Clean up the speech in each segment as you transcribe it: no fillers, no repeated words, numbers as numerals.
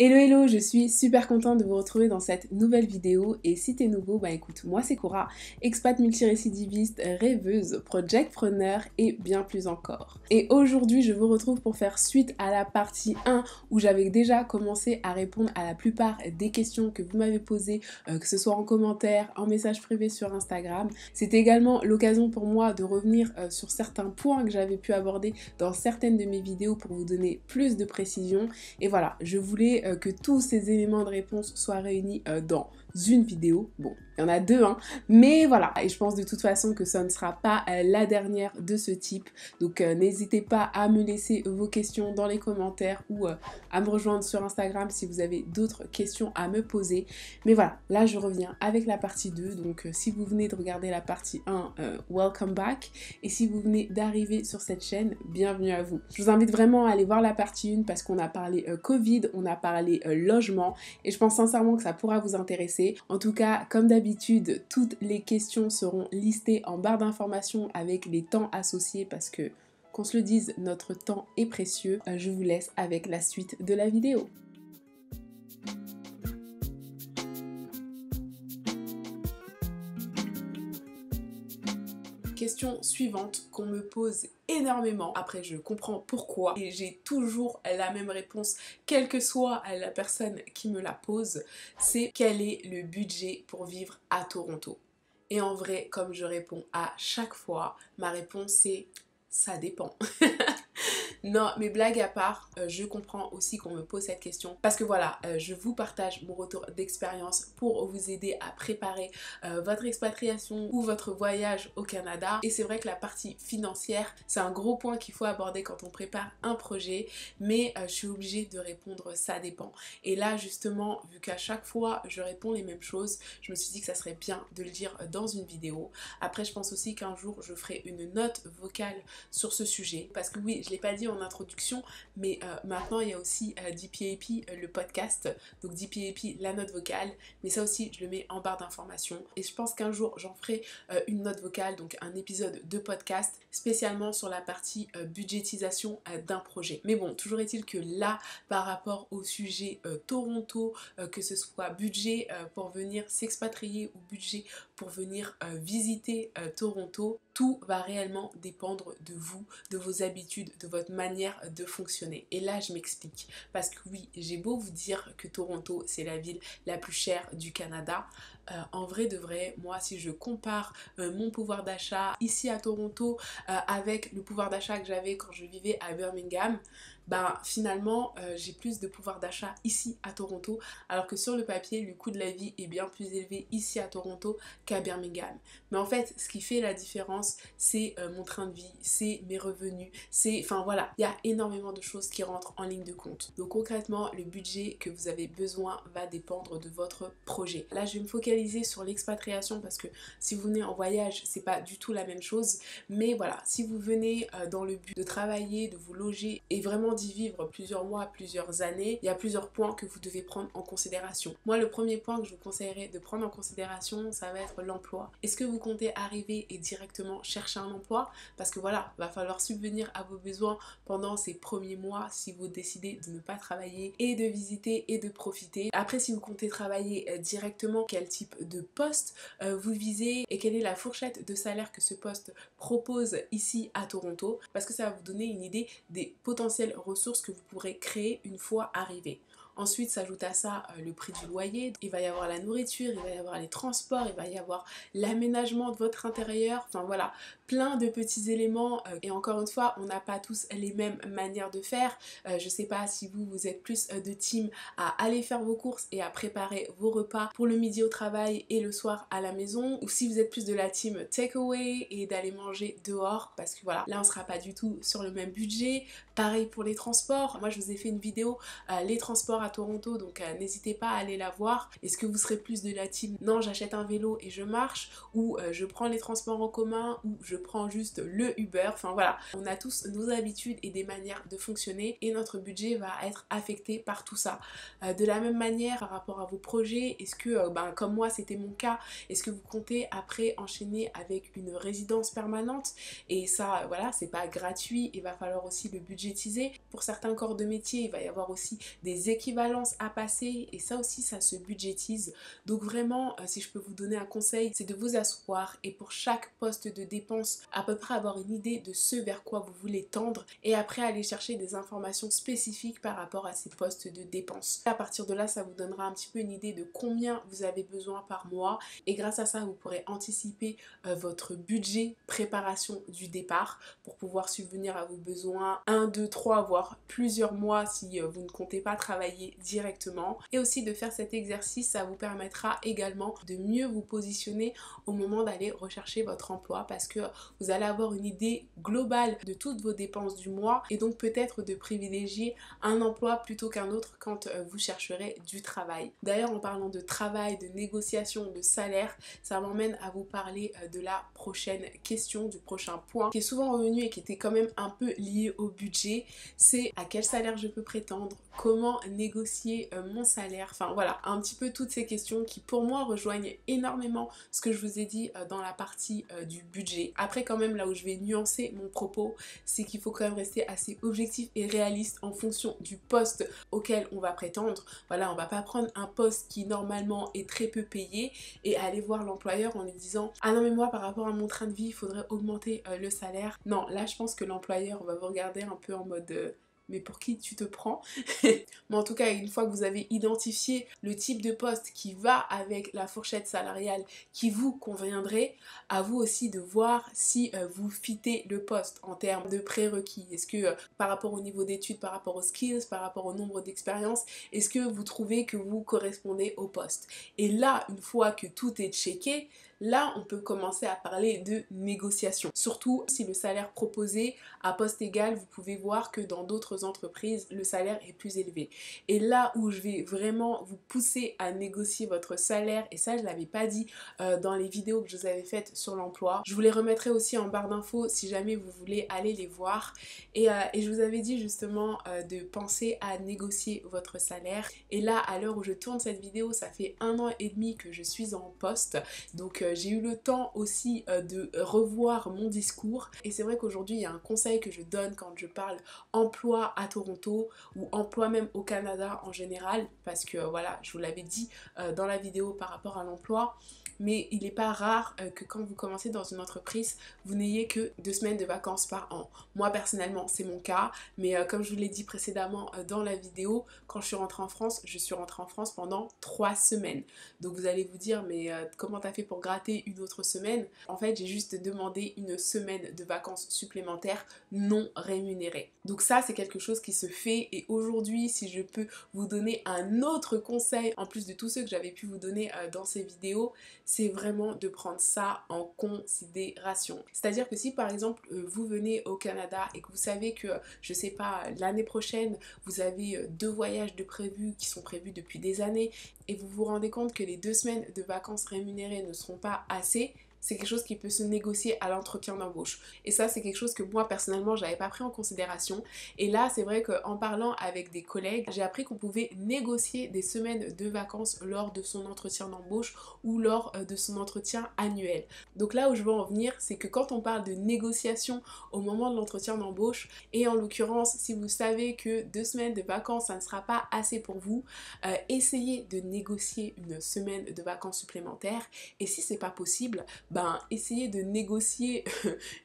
Hello hello, je suis super contente de vous retrouver dans cette nouvelle vidéo et si t'es nouveau, bah écoute, moi c'est Cora, expat multirécidiviste, rêveuse, projectpreneur et bien plus encore. Et aujourd'hui je vous retrouve pour faire suite à la partie 1 où j'avais déjà commencé à répondre à la plupart des questions que vous m'avez posées, que ce soit en commentaire, en message privé sur Instagram. C'était également l'occasion pour moi de revenir sur certains points que j'avais pu aborder dans certaines de mes vidéos pour vous donner plus de précision. Et voilà, je voulais que tous ces éléments de réponse soient réunis dans une vidéo. Bon, il y en a deux, hein, mais voilà. Et je pense de toute façon que ça ne sera pas la dernière de ce type. Donc n'hésitez pas à me laisser vos questions dans les commentaires ou à me rejoindre sur Instagram si vous avez d'autres questions à me poser. Mais voilà, là je reviens avec la partie 2. Donc si vous venez de regarder la partie 1, welcome back. Et si vous venez d'arriver sur cette chaîne, bienvenue à vous. Je vous invite vraiment à aller voir la partie 1 parce qu'on a parlé Covid, on a parlé logement et je pense sincèrement que ça pourra vous intéresser. En tout cas, comme d'habitude, toutes les questions seront listées en barre d'informations avec les temps associés parce que, qu'on se le dise, notre temps est précieux. Je vous laisse avec la suite de la vidéo. Question suivante qu'on me pose énormément. Après, je comprends pourquoi et j'ai toujours la même réponse, quelle que soit la personne qui me la pose. C'est quel est le budget pour vivre à Toronto? Et en vrai, comme je réponds à chaque fois, ma réponse c'est ça dépend. Non, mais blague à part, je comprends aussi qu'on me pose cette question parce que voilà, je vous partage mon retour d'expérience pour vous aider à préparer votre expatriation ou votre voyage au Canada. Et c'est vrai que la partie financière, c'est un gros point qu'il faut aborder quand on prépare un projet, mais je suis obligée de répondre ça dépend. Et là, justement, vu qu'à chaque fois je réponds les mêmes choses, je me suis dit que ça serait bien de le dire dans une vidéo. Après, je pense aussi qu'un jour, je ferai une note vocale sur ce sujet parce que oui, je ne l'ai pas dit en introduction, mais maintenant il y a aussi DPAP, le podcast, donc DPAP, la note vocale, mais ça aussi je le mets en barre d'informations et je pense qu'un jour j'en ferai une note vocale, donc un épisode de podcast spécialement sur la partie budgétisation d'un projet. Mais bon, toujours est-il que là, par rapport au sujet Toronto, que ce soit budget pour venir s'expatrier ou budget pour venir visiter Toronto, tout va réellement dépendre de vous, de vos habitudes, de votre manière de fonctionner. Et là, je m'explique. Parce que oui, j'ai beau vous dire que Toronto, c'est la ville la plus chère du Canada. En vrai de vrai, moi, si je compare mon pouvoir d'achat ici à Toronto avec le pouvoir d'achat que j'avais quand je vivais à Birmingham, ben finalement, j'ai plus de pouvoir d'achat ici à Toronto, alors que sur le papier, le coût de la vie est bien plus élevé ici à Toronto qu'à Birmingham. Mais en fait, ce qui fait la différence, c'est mon train de vie, c'est mes revenus, c'est... Enfin voilà, il y a énormément de choses qui rentrent en ligne de compte. Donc concrètement, le budget que vous avez besoin va dépendre de votre projet. Là, je vais me focaliser sur l'expatriation parce que si vous venez en voyage, c'est pas du tout la même chose. Mais voilà, si vous venez dans le but de travailler, de vous loger et vraiment d'y vivre plusieurs mois, plusieurs années, il y a plusieurs points que vous devez prendre en considération. Moi, le premier point que je vous conseillerais de prendre en considération, ça va être l'emploi. Est-ce que vous comptez arriver et directement chercher un emploi? Parce que voilà, va falloir subvenir à vos besoins pendant ces premiers mois si vous décidez de ne pas travailler et de visiter et de profiter. Après, si vous comptez travailler directement, quel type de poste vous visez et quelle est la fourchette de salaire que ce poste propose ici à Toronto, parce que ça va vous donner une idée des potentielles ressources que vous pourrez créer une fois arrivé. Ensuite s'ajoute à ça le prix du loyer, il va y avoir la nourriture, il va y avoir les transports, il va y avoir l'aménagement de votre intérieur, enfin voilà, plein de petits éléments et encore une fois, on n'a pas tous les mêmes manières de faire. Je sais pas si vous êtes plus de team à aller faire vos courses et à préparer vos repas pour le midi au travail et le soir à la maison, ou si vous êtes plus de la team takeaway et d'aller manger dehors, parce que voilà, là on sera pas du tout sur le même budget. Pareil pour les transports, moi je vous ai fait une vidéo les transports à Toronto, donc n'hésitez pas à aller la voir. Est-ce que vous serez plus de la team non, j'achète un vélo et je marche, ou je prends les transports en commun, ou je prends juste le Uber? Enfin voilà, on a tous nos habitudes et des manières de fonctionner et notre budget va être affecté par tout ça. De la même manière par rapport à vos projets, est-ce que comme moi c'était mon cas, est-ce que vous comptez après enchaîner avec une résidence permanente? Et ça voilà, c'est pas gratuit, il va falloir aussi le budget budgétiser. Pour certains corps de métier, il va y avoir aussi des équivalences à passer et ça aussi, ça se budgétise. Donc vraiment, si je peux vous donner un conseil, c'est de vous asseoir et pour chaque poste de dépense, à peu près avoir une idée de ce vers quoi vous voulez tendre et après aller chercher des informations spécifiques par rapport à ces postes de dépenses. À partir de là, ça vous donnera un petit peu une idée de combien vous avez besoin par mois et grâce à ça, vous pourrez anticiper votre budget préparation du départ pour pouvoir subvenir à vos besoins 1, 2, 3, voire plusieurs mois si vous ne comptez pas travailler directement. Et aussi de faire cet exercice, ça vous permettra également de mieux vous positionner au moment d'aller rechercher votre emploi parce que vous allez avoir une idée globale de toutes vos dépenses du mois et donc peut-être de privilégier un emploi plutôt qu'un autre quand vous chercherez du travail. D'ailleurs, en parlant de travail, de négociation, de salaire, ça m'emmène à vous parler de la prochaine question, du prochain point qui est souvent revenu et qui était quand même un peu lié au budget. C'est à quel salaire je peux prétendre, comment négocier mon salaire, enfin voilà, un petit peu toutes ces questions qui pour moi rejoignent énormément ce que je vous ai dit dans la partie du budget. Après quand même là où je vais nuancer mon propos, c'est qu'il faut quand même rester assez objectif et réaliste en fonction du poste auquel on va prétendre. Voilà, on va pas prendre un poste qui normalement est très peu payé et aller voir l'employeur en lui disant ah non mais moi par rapport à mon train de vie il faudrait augmenter le salaire. Non, là je pense que l'employeur va vous regarder un peu en mode mais pour qui tu te prends? Mais en tout cas, une fois que vous avez identifié le type de poste qui va avec la fourchette salariale qui vous conviendrait, à vous aussi de voir si vous fitez le poste en termes de prérequis. Est-ce que par rapport au niveau d'études, par rapport aux skills, par rapport au nombre d'expériences, est-ce que vous trouvez que vous correspondez au poste? Et là, une fois que tout est checké, là, on peut commencer à parler de négociation. Surtout si le salaire proposé à poste égal, vous pouvez voir que dans d'autres entreprises, le salaire est plus élevé. Et là où je vais vraiment vous pousser à négocier votre salaire, et ça je ne l'avais pas dit dans les vidéos que je vous avais faites sur l'emploi, je vous les remettrai aussi en barre d'infos si jamais vous voulez aller les voir. Et je vous avais dit justement de penser à négocier votre salaire. Et là, à l'heure où je tourne cette vidéo, ça fait 1 an et demi que je suis en poste. Donc j'ai eu le temps aussi de revoir mon discours. Et c'est vrai qu'aujourd'hui, il y a un conseil que je donne quand je parle emploi à Toronto ou emploi même au Canada en général. Parce que voilà, je vous l'avais dit dans la vidéo par rapport à l'emploi. Mais il n'est pas rare que quand vous commencez dans une entreprise, vous n'ayez que 2 semaines de vacances par an. Moi personnellement, c'est mon cas, mais comme je vous l'ai dit précédemment dans la vidéo, quand je suis rentrée en France, je suis rentrée en France pendant 3 semaines. Donc vous allez vous dire, mais comment t'as fait pour gratter une autre semaine? En fait, j'ai juste demandé une semaine de vacances supplémentaires non rémunérées. Donc ça, c'est quelque chose qui se fait et aujourd'hui, si je peux vous donner un autre conseil, en plus de tous ceux que j'avais pu vous donner dans ces vidéos, c'est vraiment de prendre ça en considération. C'est-à-dire que si par exemple vous venez au Canada et que vous savez que, je sais pas, l'année prochaine vous avez 2 voyages de prévus qui sont prévus depuis des années et vous vous rendez compte que les 2 semaines de vacances rémunérées ne seront pas assez, c'est quelque chose qui peut se négocier à l'entretien d'embauche. Et ça, c'est quelque chose que moi, personnellement, j'avais pas pris en considération. Et là, c'est vrai qu'en parlant avec des collègues, j'ai appris qu'on pouvait négocier des semaines de vacances lors de son entretien d'embauche ou lors de son entretien annuel. Donc là où je veux en venir, c'est que quand on parle de négociation au moment de l'entretien d'embauche, et en l'occurrence, si vous savez que 2 semaines de vacances, ça ne sera pas assez pour vous, essayez de négocier une semaine de vacances supplémentaires. Et si c'est pas possible, essayez de négocier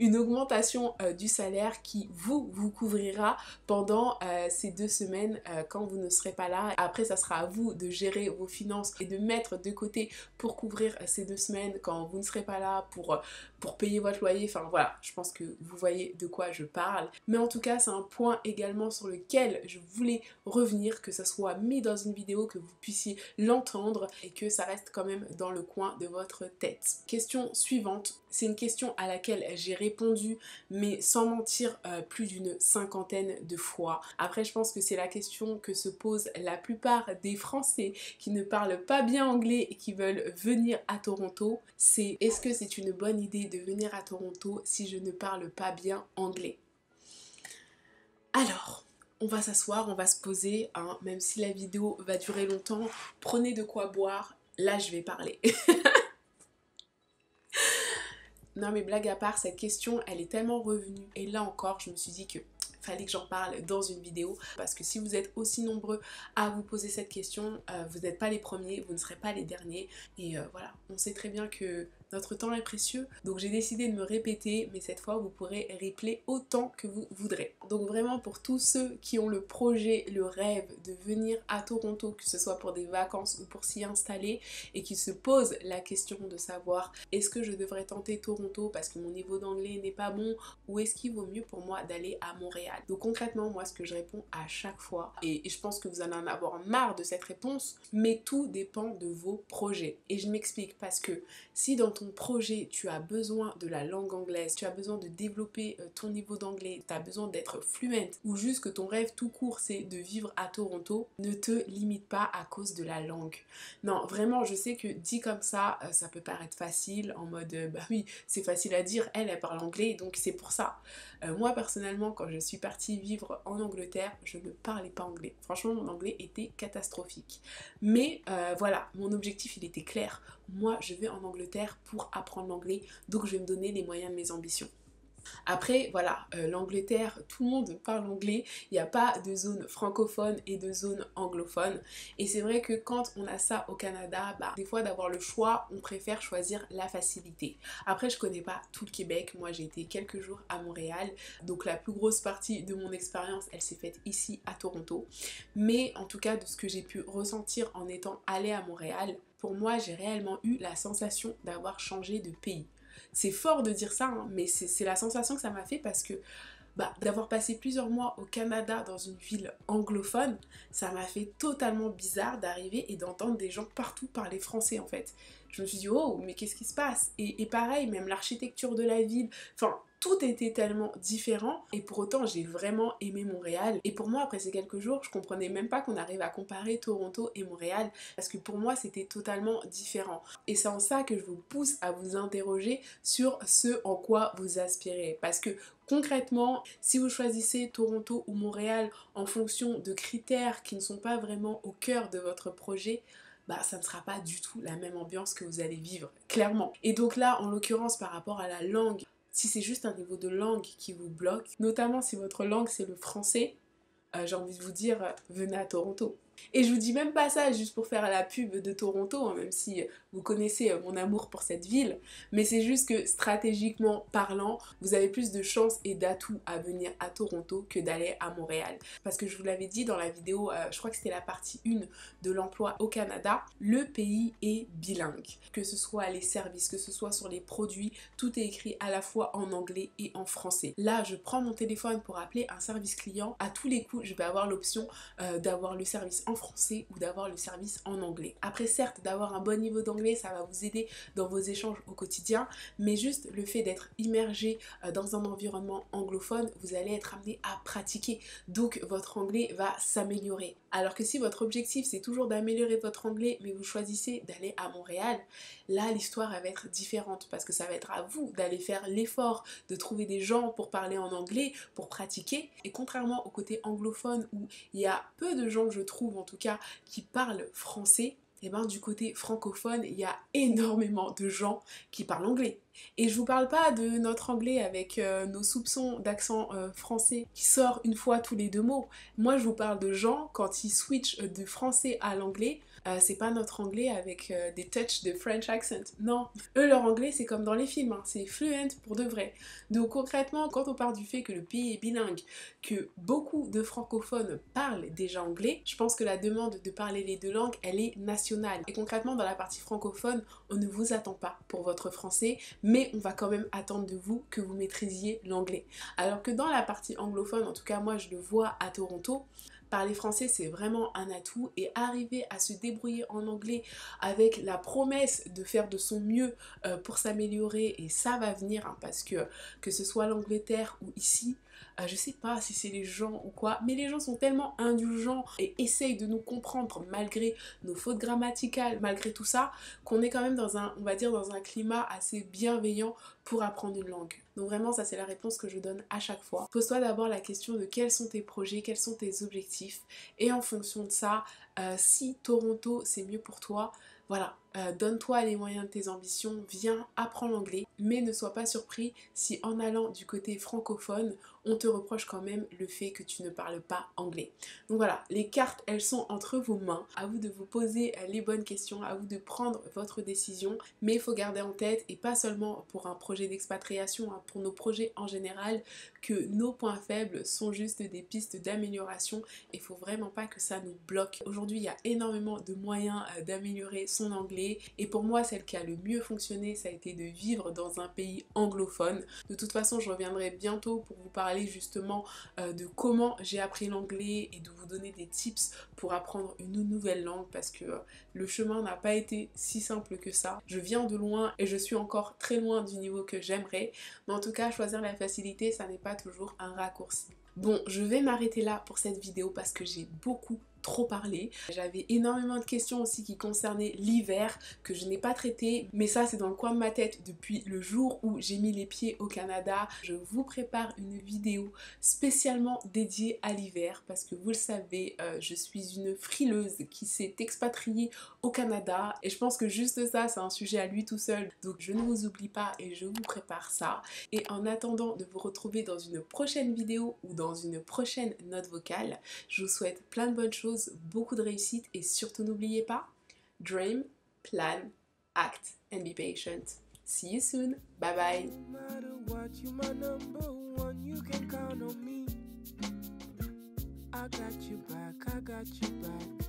une augmentation du salaire qui vous couvrira pendant ces 2 semaines quand vous ne serez pas là. Après, ça sera à vous de gérer vos finances et de mettre de côté pour couvrir ces 2 semaines quand vous ne serez pas là pour payer votre loyer. Enfin voilà, je pense que vous voyez de quoi je parle. Mais en tout cas, c'est un point également sur lequel je voulais revenir, que ça soit mis dans une vidéo, que vous puissiez l'entendre et que ça reste quand même dans le coin de votre tête. Question suivante, c'est une question à laquelle j'ai répondu mais sans mentir plus d'une 50aine de fois. Après je pense que c'est la question que se posent la plupart des Français qui ne parlent pas bien anglais et qui veulent venir à Toronto. C'est est-ce que c'est une bonne idée de venir à Toronto si je ne parle pas bien anglais? Alors, on va s'asseoir, on va se poser, hein, même si la vidéo va durer longtemps, prenez de quoi boire, là je vais parler. Non mais blague à part, cette question elle est tellement revenue et là encore je me suis dit que fallait que j'en parle dans une vidéo parce que si vous êtes aussi nombreux à vous poser cette question, vous n'êtes pas les premiers, vous ne serez pas les derniers et voilà, on sait très bien que notre temps est précieux, donc j'ai décidé de me répéter, mais cette fois vous pourrez replay autant que vous voudrez. Donc vraiment pour tous ceux qui ont le projet, le rêve de venir à Toronto, que ce soit pour des vacances ou pour s'y installer, et qui se posent la question de savoir est-ce que je devrais tenter Toronto parce que mon niveau d'anglais n'est pas bon, ou est-ce qu'il vaut mieux pour moi d'aller à Montréal. Donc concrètement, moi ce que je réponds à chaque fois, et je pense que vous allez en avoir marre de cette réponse, mais tout dépend de vos projets. Et je m'explique parce que si dans ton projet tu as besoin de la langue anglaise, tu as besoin de développer ton niveau d'anglais, tu as besoin d'être fluent, ou juste que ton rêve tout court c'est de vivre à Toronto, ne te limite pas à cause de la langue. Non, vraiment, je sais que dit comme ça, ça peut paraître facile, en mode bah oui, c'est facile à dire, elle parle anglais, donc c'est pour ça. Moi personnellement, quand je suis partie vivre en Angleterre, je ne parlais pas anglais. Franchement, mon anglais était catastrophique. Mais voilà, mon objectif il était clair. Moi, je vais en Angleterre pour apprendre l'anglais, donc je vais me donner les moyens de mes ambitions. Après, voilà, l'Angleterre, tout le monde parle anglais, il n'y a pas de zone francophone et de zone anglophone. Et c'est vrai que quand on a ça au Canada, bah, des fois d'avoir le choix, on préfère choisir la facilité. Après, je connais pas tout le Québec, moi j'ai été quelques jours à Montréal, donc la plus grosse partie de mon expérience, elle s'est faite ici à Toronto. Mais en tout cas, de ce que j'ai pu ressentir en étant allée à Montréal, pour moi, j'ai réellement eu la sensation d'avoir changé de pays. C'est fort de dire ça, hein, mais c'est la sensation que ça m'a fait parce que bah, d'avoir passé plusieurs mois au Canada dans une ville anglophone, ça m'a fait totalement bizarre d'arriver et d'entendre des gens partout parler français en fait. Je me suis dit oh mais qu'est-ce qui se passe et pareil, même l'architecture de la ville, enfin tout était tellement différent et pour autant j'ai vraiment aimé Montréal. Et pour moi après ces quelques jours, je comprenais même pas qu'on arrive à comparer Toronto et Montréal parce que pour moi c'était totalement différent. Et c'est en ça que je vous pousse à vous interroger sur ce en quoi vous aspirez. Parce que concrètement, si vous choisissez Toronto ou Montréal en fonction de critères qui ne sont pas vraiment au cœur de votre projet, bah ça ne sera pas du tout la même ambiance que vous allez vivre, clairement. Et donc là, en l'occurrence, par rapport à la langue, si c'est juste un niveau de langue qui vous bloque, notamment si votre langue c'est le français, j'ai envie de vous dire, venez à Toronto. Et je vous dis même pas ça juste pour faire la pub de Toronto, hein, même si vous connaissez mon amour pour cette ville, mais c'est juste que stratégiquement parlant, vous avez plus de chances et d'atouts à venir à Toronto que d'aller à Montréal. Parce que je vous l'avais dit dans la vidéo, je crois que c'était la partie 1 de l'emploi au Canada, le pays est bilingue. Que ce soit les services, que ce soit sur les produits, tout est écrit à la fois en anglais et en français. Là, je prends mon téléphone pour appeler un service client, à tous les coups, je vais avoir l'option d'avoir le service en français ou d'avoir le service en anglais. Après certes, d'avoir un bon niveau d'anglais, ça va vous aider dans vos échanges au quotidien, mais juste le fait d'être immergé dans un environnement anglophone, vous allez être amené à pratiquer. Donc votre anglais va s'améliorer. Alors que si votre objectif c'est toujours d'améliorer votre anglais, mais vous choisissez d'aller à Montréal, là l'histoire elle va être différente parce que ça va être à vous d'aller faire l'effort de trouver des gens pour parler en anglais, pour pratiquer. Et contrairement au côté anglophone où il y a peu de gens, je trouve en tout cas, qui parlent français, et ben du côté francophone, il y a énormément de gens qui parlent anglais. Et je vous parle pas de notre anglais avec nos soupçons d'accent français qui sort une fois tous les 2 mots. Moi je vous parle de gens, quand ils switchent du français à l'anglais, c'est pas notre anglais avec des touches de French accent. Non, eux leur anglais c'est comme dans les films, hein, c'est fluent pour de vrai. Donc concrètement, quand on part du fait que le pays est bilingue, que beaucoup de francophones parlent déjà anglais, je pense que la demande de parler les 2 langues, elle est nationale. Et concrètement, dans la partie francophone, on ne vous attend pas pour votre français, mais on va quand même attendre de vous que vous maîtrisiez l'anglais. Alors que dans la partie anglophone, en tout cas moi je le vois à Toronto, parler français c'est vraiment un atout et arriver à se débrouiller en anglais avec la promesse de faire de son mieux pour s'améliorer, et ça va venir hein, parce que ce soit l'Angleterre ou ici, je sais pas si c'est les gens ou quoi, mais les gens sont tellement indulgents et essayent de nous comprendre malgré nos fautes grammaticales, malgré tout ça, qu'on est quand même dans un, on va dire, dans un climat assez bienveillant pour apprendre une langue. Donc vraiment ça c'est la réponse que je donne à chaque fois. Pose-toi d'abord la question de quels sont tes projets, quels sont tes objectifs, et en fonction de ça, Si Toronto c'est mieux pour toi, voilà, donne-toi les moyens de tes ambitions, viens, apprends l'anglais, mais ne sois pas surpris si en allant du côté francophone, on te reproche quand même le fait que tu ne parles pas anglais. Donc voilà, les cartes, elles sont entre vos mains, à vous de vous poser les bonnes questions, à vous de prendre votre décision, mais il faut garder en tête, et pas seulement pour un projet d'expatriation, hein, pour nos projets en général, que nos points faibles sont juste des pistes d'amélioration, et il faut vraiment pas que ça nous bloque. Aujourd'hui, il y a énormément de moyens d'améliorer son anglais, et pour moi celle qui a le mieux fonctionné, ça a été de vivre dans un pays anglophone. De toute façon, je reviendrai bientôt pour vous parler justement de comment j'ai appris l'anglais et de vous donner des tips pour apprendre une nouvelle langue, parce que le chemin n'a pas été si simple que ça. Je viens de loin et je suis encore très loin du niveau que j'aimerais, mais en tout cas choisir la facilité, ça n'est pas toujours un raccourci. Bon, je vais m'arrêter là pour cette vidéo parce que j'ai beaucoup trop parlé. J'avais énormément de questions aussi qui concernaient l'hiver que je n'ai pas traité, mais ça c'est dans le coin de ma tête depuis le jour où j'ai mis les pieds au Canada. Je vous prépare une vidéo spécialement dédiée à l'hiver parce que vous le savez, je suis une frileuse qui s'est expatriée au Canada et je pense que juste ça c'est un sujet à lui tout seul. Donc je ne vous oublie pas et je vous prépare ça. Et en attendant de vous retrouver dans une prochaine vidéo ou dans une prochaine note vocale, je vous souhaite plein de bonnes choses, beaucoup de réussite et surtout n'oubliez pas, dream, plan, act and be patient. See you soon. Bye bye. No matter what, you my number one, you can count on me. I got you back, I got you back.